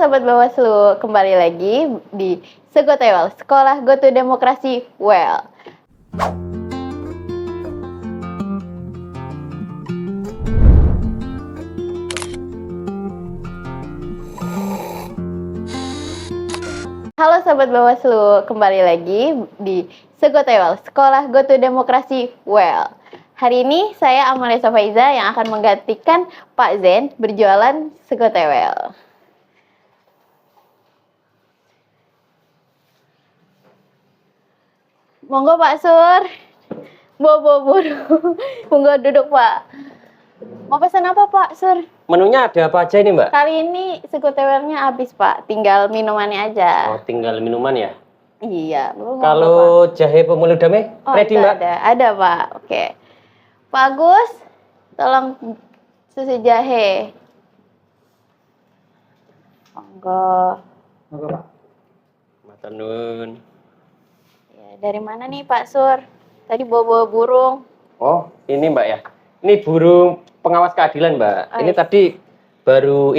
Sobat Bawaslu, kembali lagi di Segotewel, Sekolah Goto Demokrasi Well. Halo Sobat Bawaslu, kembali lagi di Segotewel, Sekolah Goto Demokrasi Well. Hari ini saya Amalia Sofaiza yang akan menggantikan Pak Zen berjualan Segotewel. Monggo Pak Sur, monggo duduk Pak. Mau pesan apa Pak Sur? Menunya ada apa aja ini Mbak? Kali ini Segotewelnya habis Pak, tinggal minumannya aja. Oh, tinggal minuman ya? Iya. Kalau jahe pemulih damai, ready Mbak? Ada Pak. Oke. Pak Agus, tolong susu jahe. Monggo. Monggo Pak. Matur nuwun. Ya, dari mana nih Pak Sur? Tadi bawa burung. Oh, ini Mbak ya. Ini burung pengawas keadilan Mbak. Oh, ini tadi baru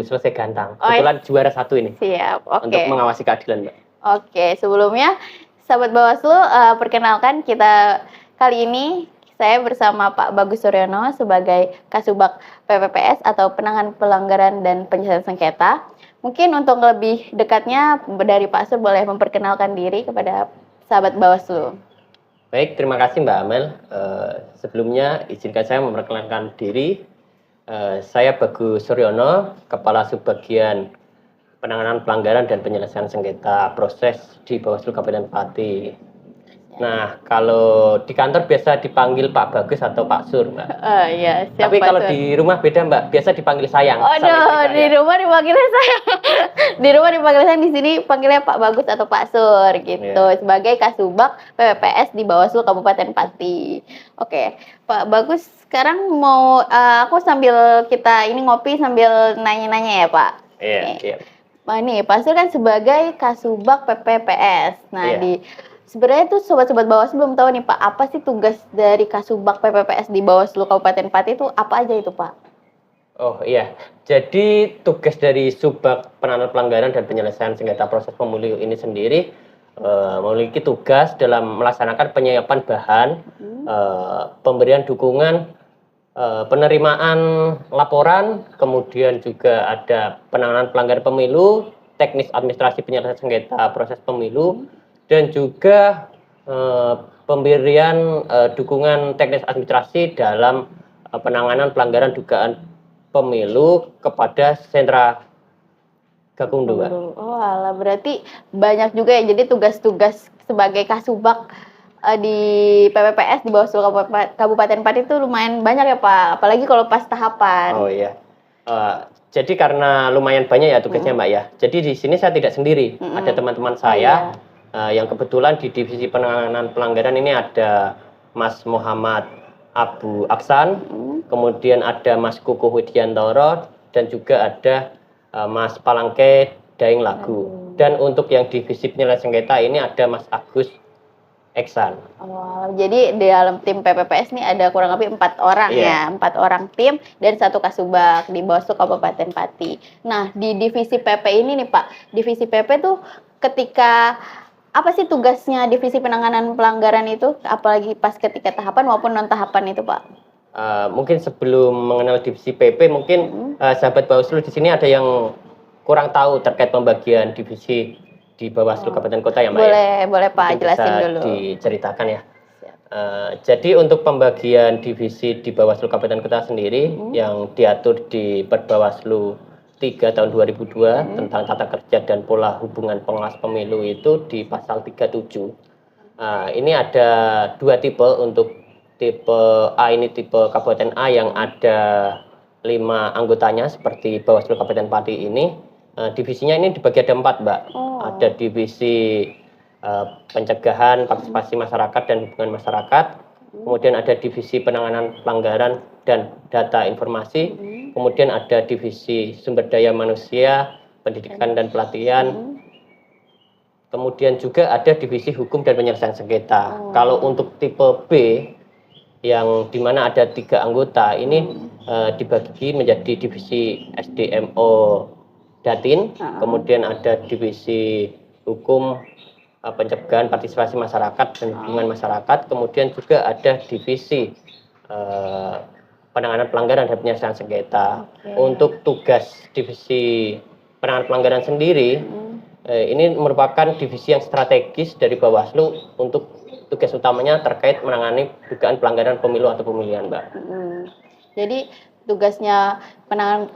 selesai gantang. Kebetulan juara 1 ini. Siap, oke. Untuk mengawasi keadilan Mbak. Oke, sebelumnya Sahabat Bawaslu, perkenalkan kita kali ini saya bersama Pak Bagus Suryono sebagai Kasubag PPPS atau Penanganan Pelanggaran dan Penyelesaian Sengketa. Mungkin untuk lebih dekatnya dari Pak Sur boleh memperkenalkan diri kepada Sahabat Bawaslu. Baik, terima kasih Mbak Amel. Sebelumnya izinkan saya memperkenalkan diri. Saya Bagus Suryono, Kepala Subbagian Penanganan Pelanggaran dan Penyelesaian Sengketa Proses di Bawaslu Kabupaten Pati. Nah, kalau di kantor biasa dipanggil Pak Bagus atau Pak Sur, Mbak. Iya, siap. Tapi Pak kalau Sur. di rumah beda, Mbak. Biasa dipanggil sayang. Di rumah dipanggilnya saya. Di rumah dipanggil saya, di sini panggilnya Pak Bagus atau Pak Sur gitu. Yeah. Sebagai Kasubag PPPS di Bawaslu Kabupaten Pati. Oke, Pak Bagus, sekarang mau aku sambil kita ini ngopi sambil nanya-nanya ya, Pak. Iya, iya. Nah, nih, Pak Sur kan sebagai Kasubag PPPS. Nah, yeah. Sebenarnya tuh sobat-sobat Bawaslu belum tahu nih Pak, apa sih tugas dari Kasubag PPPS di Bawaslu Kabupaten Pati itu apa aja itu Pak? Oh iya, jadi tugas dari Subag Penanganan Pelanggaran dan Penyelesaian Sengketa Proses Pemilu ini sendiri memiliki tugas dalam melaksanakan penyiapan bahan, pemberian dukungan, penerimaan laporan, kemudian juga ada penanganan pelanggaran pemilu, teknis administrasi penyelesaian sengketa proses pemilu, dan juga pemberian dukungan teknis administrasi dalam penanganan pelanggaran dugaan pemilu kepada sentra Gakumdu. Oh alah, berarti banyak juga ya, jadi tugas-tugas sebagai Kasubag di PPPS di Bawaslu Kabupaten Pati itu lumayan banyak ya Pak, apalagi kalau pas tahapan. Oh iya, jadi karena lumayan banyak ya tugasnya Mbak ya, jadi di sini saya tidak sendiri, ada teman-teman saya. Yang kebetulan di divisi penanganan pelanggaran ini ada Mas Muhammad Abu Aksan, kemudian ada Mas Kukuh Widiantoro, dan juga ada Mas Palangke Daeng Lagu. Dan untuk yang divisi penyelesaian sengketa ini ada Mas Agus Eksan. Oh, jadi di dalam tim PPPS ini ada kurang lebih 4 orang ya, 4 orang tim dan 1 Kasubag di Bawaslu Kabupaten Pati. Nah, di divisi PP ini nih Pak, divisi PP tuh ketika apa sih tugasnya divisi penanganan pelanggaran itu, apalagi pas ketika tahapan maupun non tahapan itu Pak? Mungkin sebelum mengenal divisi PP, mungkin sahabat Bawaslu di sini ada yang kurang tahu terkait pembagian divisi di Bawaslu Kabupaten Kota ya Mbak? Boleh Pak, jelasin dulu. Diceritakan ya. Jadi untuk pembagian divisi di Bawaslu Kabupaten Kota sendiri yang diatur di Perbawaslu 3 tahun 2002 tentang tata kerja dan pola hubungan pengawas pemilu itu di pasal 37. Ini ada 2 tipe. Untuk tipe A ini tipe Kabupaten A yang ada 5 anggotanya seperti Bawaslu Kabupaten Pati ini. Divisinya ini dibagi ada 4 Mbak. Ada divisi pencegahan, partisipasi masyarakat dan hubungan masyarakat. Kemudian ada divisi penanganan pelanggaran dan data informasi. Kemudian ada divisi sumber daya manusia, pendidikan dan pelatihan. Kemudian juga ada divisi hukum dan penyelesaian sengketa. Kalau untuk tipe B yang dimana ada 3 anggota ini dibagi menjadi divisi SDMO Datin, kemudian ada divisi hukum, pencegahan partisipasi masyarakat dan hubungan masyarakat, kemudian juga ada divisi penanganan pelanggaran dan penyelesaian sengketa. Untuk tugas divisi penanganan pelanggaran sendiri, ini merupakan divisi yang strategis dari Bawaslu untuk tugas utamanya terkait menangani dugaan pelanggaran pemilu atau pemilihan, Mbak. Jadi tugasnya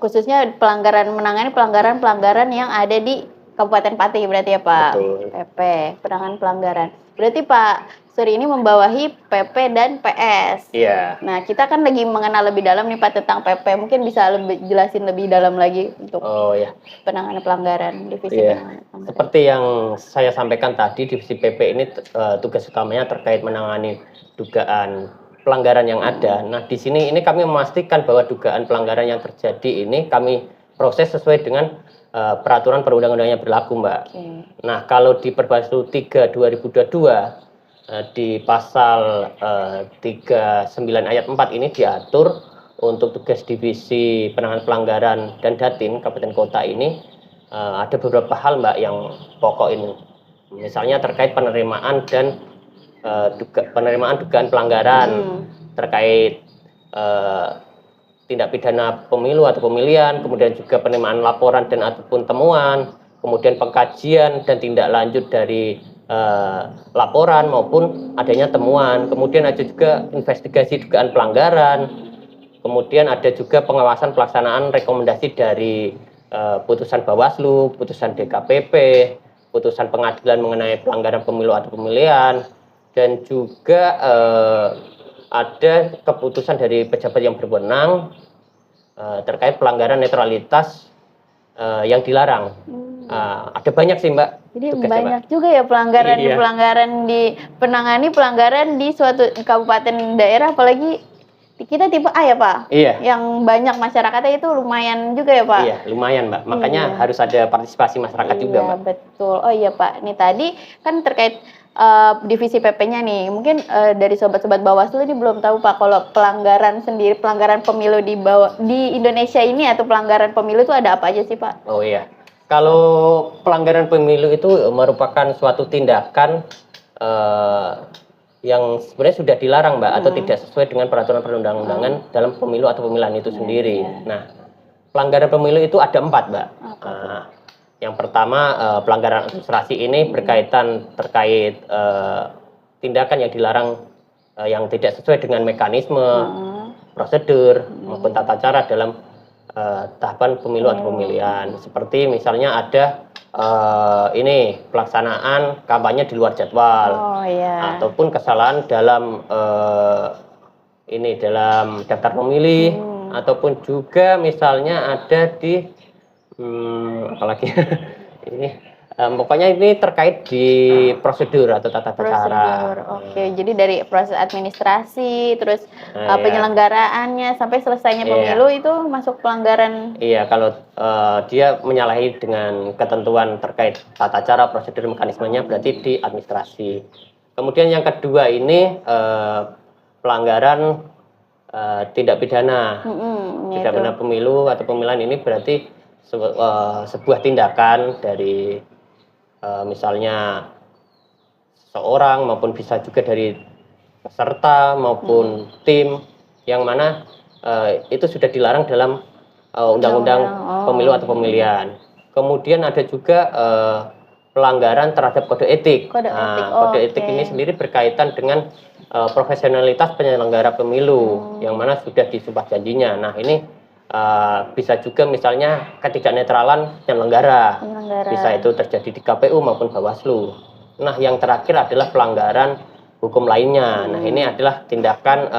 khususnya menangani pelanggaran yang ada di Kabupaten Pati berarti ya Pak. Betul. PP, penanganan pelanggaran. Berarti Pak Suri ini membawahi PP dan PS. Iya. Nah, kita kan lagi mengenal lebih dalam nih Pak tentang PP. Mungkin bisa jelasin lebih dalam lagi untuk penanganan pelanggaran, divisi penanganan pelanggaran. Seperti yang saya sampaikan tadi, divisi PP ini tugas utamanya terkait menangani dugaan pelanggaran yang ada. Nah, di sini ini kami memastikan bahwa dugaan pelanggaran yang terjadi ini kami proses sesuai dengan peraturan perundang-undangan yang berlaku, Mbak. Nah, kalau di Perbawaslu 3 2022 di pasal 39 ayat 4 ini diatur untuk tugas divisi penanganan pelanggaran dan Datin Kabupaten Kota ini ada beberapa hal, Mbak, yang pokok ini. Misalnya terkait penerimaan dan penerimaan dugaan pelanggaran terkait tindak pidana pemilu atau pemilihan, kemudian juga penerimaan laporan dan ataupun temuan, kemudian pengkajian dan tindak lanjut dari laporan maupun adanya temuan, kemudian ada juga investigasi dugaan pelanggaran, kemudian ada juga pengawasan pelaksanaan rekomendasi dari putusan Bawaslu, putusan DKPP, putusan pengadilan mengenai pelanggaran pemilu atau pemilihan, dan juga ada keputusan dari pejabat yang berwenang terkait pelanggaran netralitas yang dilarang. Ada banyak sih, Mbak. Jadi banyak juga ya pelanggaran di penangani pelanggaran di suatu kabupaten daerah, apalagi kita tipe A ya Pak. Iya. Yang banyak masyarakatnya itu lumayan juga ya Pak. Iya, lumayan Mbak. Makanya harus ada partisipasi masyarakat juga, Mbak. Betul. Oh iya Pak. Nih tadi kan terkait divisi PP-nya nih. Mungkin dari sobat-sobat Bawaslu ini belum tahu Pak kalau pelanggaran sendiri, pelanggaran pemilu di Indonesia ini atau pelanggaran pemilu itu ada apa aja sih Pak? Oh iya. Kalau pelanggaran pemilu itu merupakan suatu tindakan yang sebenarnya sudah dilarang, Mbak, atau tidak sesuai dengan peraturan perundang-undangan dalam pemilu atau pemilihan itu sendiri. Nah, pelanggaran pemilu itu ada 4, Mbak. Yang pertama, pelanggaran administrasi ini berkaitan terkait tindakan yang dilarang yang tidak sesuai dengan mekanisme, prosedur, maupun tata cara dalam tahapan pemilu atau pemilihan. Seperti misalnya ada pelaksanaan kampanye di luar jadwal, ataupun kesalahan dalam dalam daftar pemilih, ataupun juga misalnya ada di apalagi pokoknya ini terkait di prosedur atau tata cara. Oke, jadi dari proses administrasi, terus penyelenggaraannya sampai selesainya pemilu itu masuk pelanggaran. Iya, kalau dia menyalahi dengan ketentuan terkait tata cara, prosedur, mekanismenya berarti di administrasi. Kemudian yang kedua ini pelanggaran tindak pidana. Tindak pidana pemilu atau pemilihan ini berarti sebuah tindakan dari misalnya seorang maupun bisa juga dari peserta maupun tim yang mana itu sudah dilarang dalam undang-undang pemilu atau pemilihan. Kemudian ada juga pelanggaran terhadap kode etik. Kode etik ini sendiri berkaitan dengan profesionalitas penyelenggara pemilu yang mana sudah disumpah janjinya. Nah, ini bisa juga misalnya ketidaknetralan penyelenggara. Bisa itu terjadi di KPU maupun Bawaslu. Nah, yang terakhir adalah pelanggaran hukum lainnya. Nah, ini adalah tindakan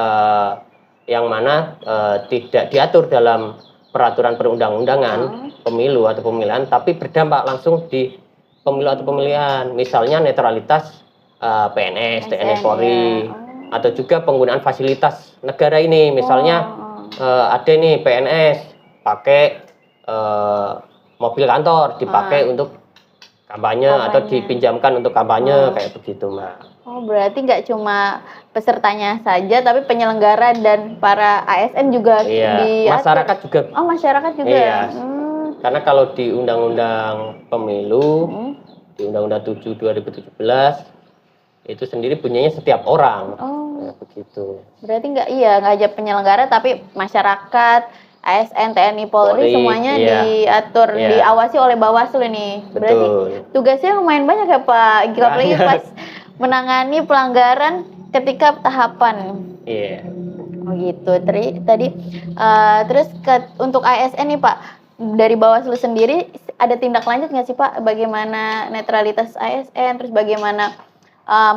yang mana tidak diatur dalam peraturan perundang-undangan pemilu atau pemilihan, tapi berdampak langsung di pemilu atau pemilihan. Misalnya netralitas PNS, TNI Polri, atau juga penggunaan fasilitas negara ini. Misalnya ada nih PNS pakai mobil kantor dipakai untuk kampanye atau dipinjamkan untuk kampanye kayak begitu, Mbak. Oh, berarti nggak cuma pesertanya saja tapi penyelenggara dan para ASN juga masyarakat juga. Oh, masyarakat juga. Iya. Karena kalau di Undang-Undang Pemilu, di Undang-Undang 7 2017 itu sendiri punyanya setiap orang. Oh, Begitu. berarti nggak aja penyelenggara tapi masyarakat, ASN, TNI, Polri Polri, semuanya iya. diatur, Iya. diawasi oleh Bawaslu nih. Berarti Betul. tugasnya lumayan banyak ya Pak, apalagi Banyak. pas menangani pelanggaran ketika tahapan. Iya. Oh gitu. Tadi terus untuk ASN nih Pak, dari Bawaslu sendiri ada tindak lanjut nggak sih Pak? Bagaimana netralitas ASN, terus bagaimana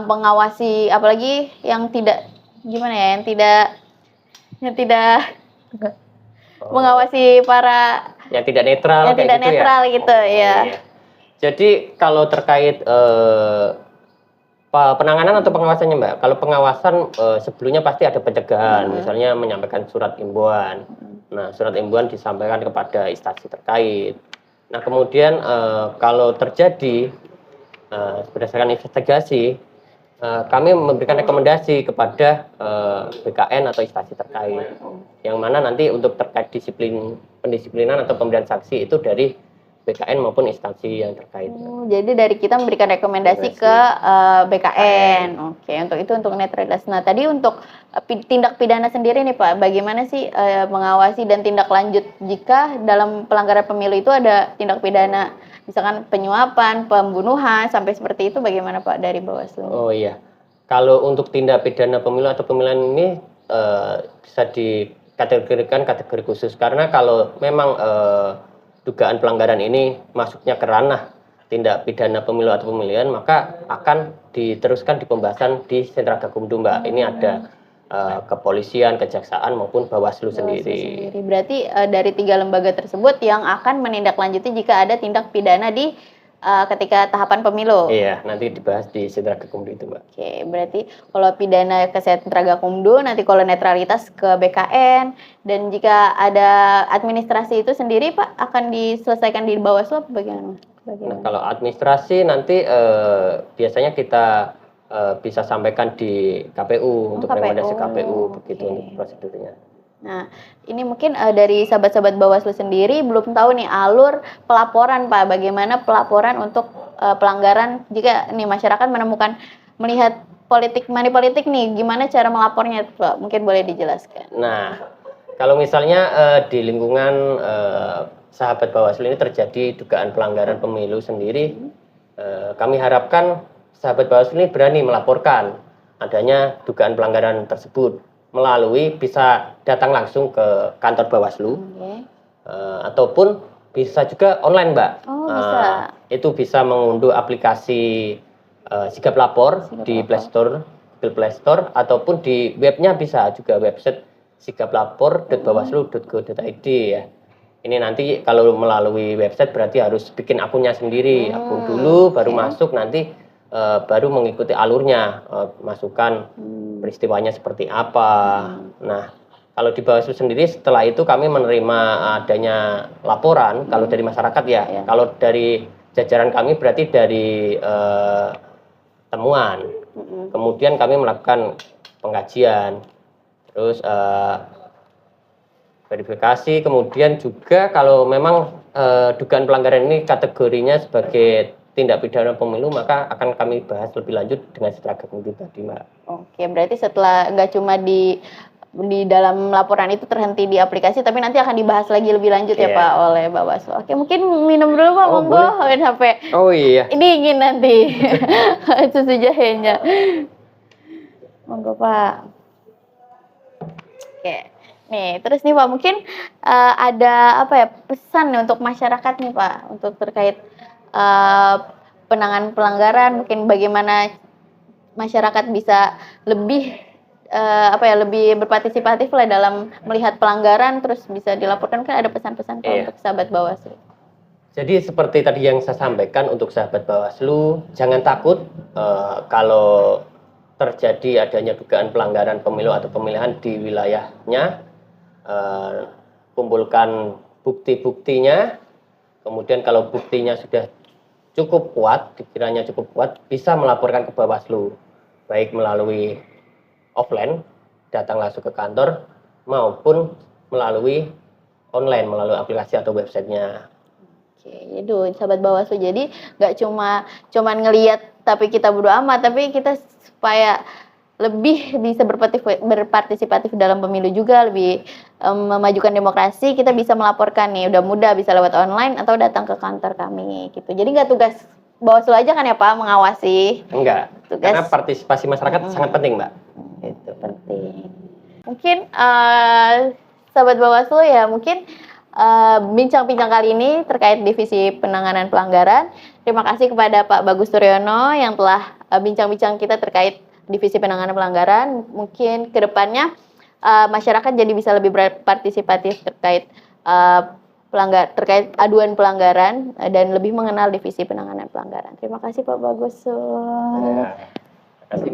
mengawasi, apalagi yang tidak gimana ya, yang tidak mengawasi para yang tidak netral yang tidak gitu netral ya? gitu ya. Iya. Jadi kalau terkait penanganan atau pengawasannya Mbak, kalau pengawasan sebelumnya pasti ada pencegahan, misalnya menyampaikan surat imbauan. Nah, surat imbauan disampaikan kepada instansi terkait. Nah, kemudian kalau terjadi berdasarkan investigasi, kami memberikan rekomendasi kepada BKN atau instansi terkait, yang mana nanti untuk terkait pendisiplinan atau pemberian sanksi itu dari BKN maupun instansi yang terkait. Jadi dari kita memberikan rekomendasi ke BKN. Oke, untuk itu untuk netralitas. Nah, tadi untuk tindak pidana sendiri nih Pak, bagaimana sih mengawasi dan tindak lanjut jika dalam pelanggaran pemilu itu ada tindak pidana, misalkan penyuapan, pembunuhan, sampai seperti itu, bagaimana Pak dari Bawaslu? Oh iya, kalau untuk tindak pidana pemilu atau pemilihan ini bisa dikategorikan kategori khusus, karena kalau memang dugaan pelanggaran ini masuknya ke ranah tindak pidana pemilu atau pemilihan, maka akan diteruskan di pembahasan di Sentra Gakumdu Mbak. Ini ada kepolisian, kejaksaan maupun Bawaslu sendiri. Berarti dari 3 lembaga tersebut yang akan menindaklanjuti jika ada tindak pidana di ketika tahapan pemilu. Iya, nanti dibahas di Sentra Gakumdu itu Mbak. Oke, berarti kalau pidana ke Sentra Gakumdu, nanti kalau netralitas ke BKN, dan jika ada administrasi itu sendiri Pak akan diselesaikan di Bawaslu apa bagaimana? Nah, kalau administrasi nanti biasanya kita bisa sampaikan di KPU untuk rekomendasi KPU, begitu untuk prosedurnya. Nah, ini mungkin dari sahabat-sahabat Bawaslu sendiri belum tahu nih alur pelaporan Pak, bagaimana pelaporan untuk pelanggaran jika nih masyarakat melihat money politik nih, gimana cara melapornya Pak? Mungkin boleh dijelaskan. Nah, kalau misalnya di lingkungan sahabat Bawaslu ini terjadi dugaan pelanggaran pemilu sendiri, kami harapkan sahabat Bawaslu ini berani melaporkan adanya dugaan pelanggaran tersebut melalui bisa datang langsung ke kantor Bawaslu, ataupun bisa juga online Mbak. Bisa. Itu bisa mengunduh aplikasi Sigap Lapor di Play Store, Google Play Store, ataupun di webnya bisa juga website sigaplapor.bawaslu.go.id ya. Ini nanti kalau melalui website berarti harus bikin akunnya sendiri, akun dulu baru masuk, nanti baru mengikuti alurnya, masukkan peristiwanya seperti apa. Nah, kalau di Bawaslu sendiri setelah itu kami menerima adanya laporan kalau dari masyarakat ya. Kalau dari jajaran kami berarti dari temuan. Kemudian kami melakukan pengkajian, terus verifikasi, kemudian juga kalau memang dugaan pelanggaran ini kategorinya sebagai tindak pidana pemilu, maka akan kami bahas lebih lanjut dengan Sentra Gakumdu tadi Mbak. Oke, berarti setelah nggak cuma di dalam laporan itu terhenti di aplikasi, tapi nanti akan dibahas lagi lebih lanjut ya Pak oleh Bawaslu. Oke, mungkin minum dulu Pak, monggo. Sampai ini ingin nanti susu jahenya. Monggo Pak. Oke, nih terus nih Pak, mungkin ada pesan nih untuk masyarakat nih Pak, untuk terkait penanganan pelanggaran, mungkin bagaimana masyarakat bisa lebih lebih berpartisipatif lah dalam melihat pelanggaran, terus bisa dilaporkan. Kan ada pesan-pesan untuk sahabat Bawaslu. Jadi seperti tadi yang saya sampaikan untuk sahabat Bawaslu, jangan takut kalau terjadi adanya dugaan pelanggaran pemilu atau pemilihan di wilayahnya, kumpulkan bukti-buktinya, kemudian kalau buktinya sudah cukup kuat, dikiranya cukup kuat, bisa melaporkan ke Bawaslu, baik melalui offline, datang langsung ke kantor, maupun melalui online, melalui aplikasi atau websitenya. Oke, aduh, sahabat Bawaslu, jadi nggak cuman ngelihat tapi kita bodo amat, tapi kita supaya lebih bisa berpartisipatif dalam pemilu juga, lebih memajukan demokrasi, kita bisa melaporkan nih, udah mudah, bisa lewat online atau datang ke kantor kami gitu. Jadi nggak tugas Bawaslu aja kan ya Pak mengawasi? Enggak, Tugas. karena partisipasi masyarakat sangat penting Mbak. Itu penting. Mungkin sahabat Bawaslu ya, mungkin bincang-bincang kali ini terkait divisi penanganan pelanggaran. Terima kasih kepada Pak Bagus Turyono yang telah bincang-bincang kita terkait divisi penanganan pelanggaran. Mungkin kedepannya masyarakat jadi bisa lebih berpartisipatif terkait terkait aduan pelanggaran dan lebih mengenal divisi penanganan pelanggaran. Terima kasih Pak Bagus. Ya, terima kasih.